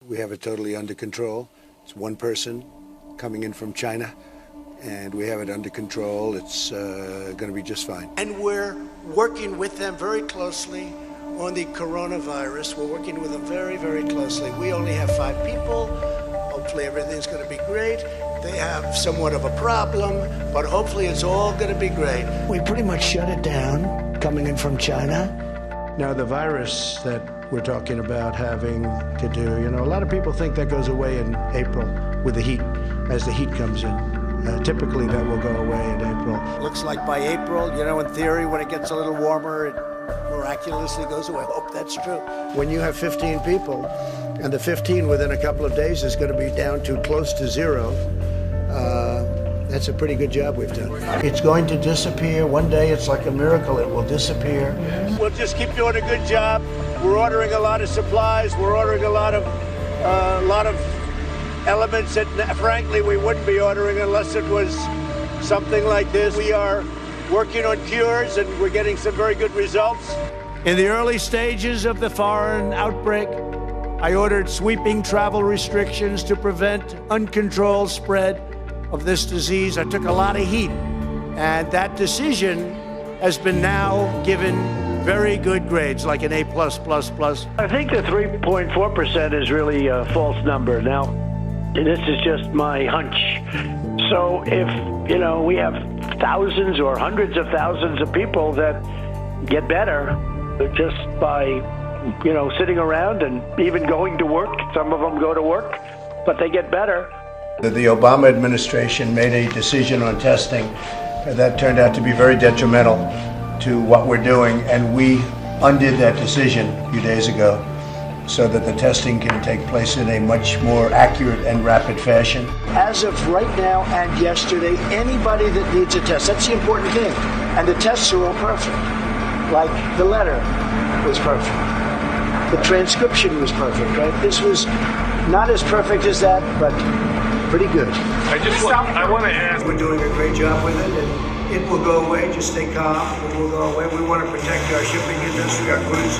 We have it totally under control. It's one person coming in from China, and we have it under control. It's going to be just fine. And we're working with them very closely on the coronavirus. We're working with them very, very closely. We only have 5 people. Hopefully everything's going to be great. They have somewhat of a problem, but hopefully it's all going to be great. We pretty much shut it down coming in from China. Now the virus that we're talking about having to do, a lot of people think that goes away in April with the heat, as the heat comes in. Typically that will go away in April. Looks like by April, in theory, when it gets a little warmer, it miraculously goes away. I hope that's true. When you have 15 people, and the 15 within a couple of days is going to be down to close to 0, that's a pretty good job we've done. It's going to disappear. One day it's like a miracle. It will disappear. We'll just keep doing a good job. We're ordering a lot of supplies. We're ordering a lot of elements that, frankly, we wouldn't be ordering unless it was something like this. We are working on cures, and we're getting some very good results. In the early stages of the foreign outbreak, I ordered sweeping travel restrictions to prevent uncontrolled spread of this disease. I took a lot of heat, and that decision has been now given very good grades, like an A+++. I think the 3.4% is really a false number. Now, this is just my hunch. So if, we have thousands or hundreds of thousands of people that get better just by, sitting around and even going to work, some of them go to work, but they get better. The Obama administration made a decision on testing that turned out to be very detrimental to what we're doing, and we undid that decision a few days ago so that the testing can take place in a much more accurate and rapid fashion. As of right now and yesterday, anybody that needs a test, that's the important thing, and the tests are all perfect. Like the letter was perfect. The transcription was perfect, right? This was not as perfect as that, but pretty good. I want to ask. We're doing a great job with it, and it will go away. Just stay calm. It will go away. We want to protect our shipping industry, our cruise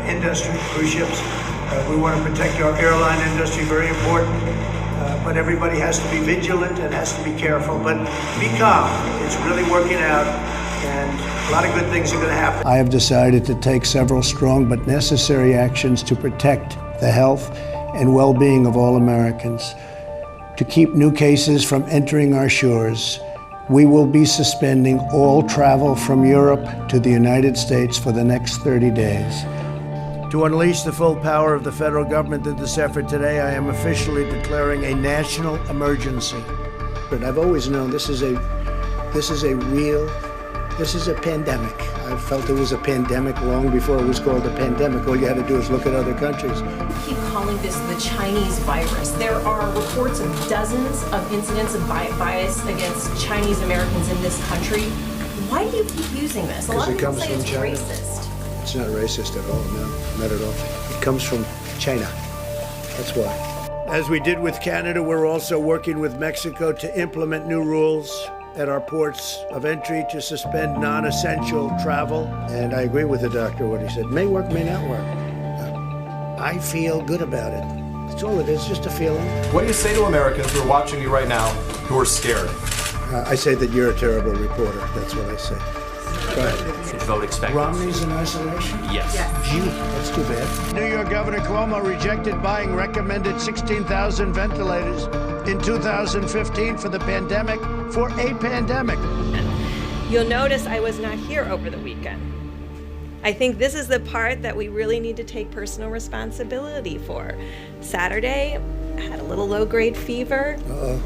industry, cruise ships. We want to protect our airline industry, very important. But everybody has to be vigilant and has to be careful. But be calm. It's really working out, and a lot of good things are going to happen. I have decided to take several strong but necessary actions to protect the health and well-being of all Americans. To keep new cases from entering our shores, we will be suspending all travel from Europe to the United States for the next 30 days. To unleash the full power of the federal government in this effort today, I am officially declaring a national emergency. But I've always known this is a pandemic. I felt it was a pandemic long before it was called a pandemic. All you had to do is look at other countries. Keep calling this the Chinese virus. There are reports of dozens of incidents of bias against Chinese Americans in this country. Why do you keep using this? A lot of people say it's racist. It's not racist at all, no, not at all. It comes from China. That's why. As we did with Canada, we're also working with Mexico to implement new rules at our ports of entry to suspend non-essential travel. And I agree with the doctor, what he said. May work, may not work. I feel good about it. That's all it is, just a feeling. What do you say to Americans who are watching you right now who are scared? I say that you're a terrible reporter. That's what I say. Go ahead. Should vote expectancy. Romney's in isolation? Yes. Gee, that's too bad. New York Governor Cuomo rejected buying recommended 16,000 ventilators in 2015 for a pandemic. You'll notice I was not here over the weekend. I think this is the part that we really need to take personal responsibility for. Saturday, I had a little low-grade fever. Uh-oh.